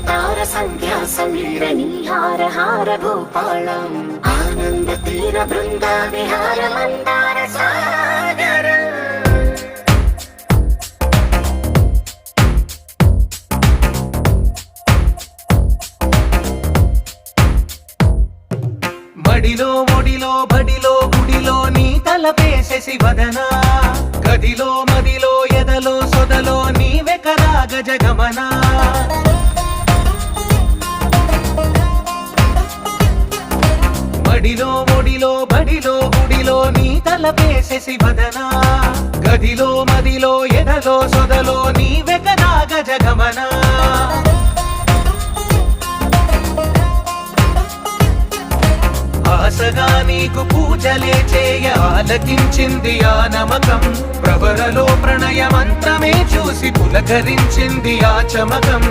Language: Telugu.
అవతార సంధ్యా సమీర నీహార హార భూపాళం ఆనంద తీర బృంద విహార మందార సాగర మడిలో ఒడిలో బడిలో గుడిలో నీ తలపేసే శివదనా గదిలో మదిలో ఎదలో సొదలో నీవే కదా గజగమనా మడిలో ఒడిలో బడిలో గుడిలో నీ తలపేసే శివదనా గదిలో మదిలో ఎదలో సొదలో నీవే కదా గజగమనా ఆశగా నీకు పూజలే చేయ ఆలకించింది ఆ నమకం ప్రవరలో ప్రణయ మంత్రమే చూసి పులకరించింది ఆ చమకం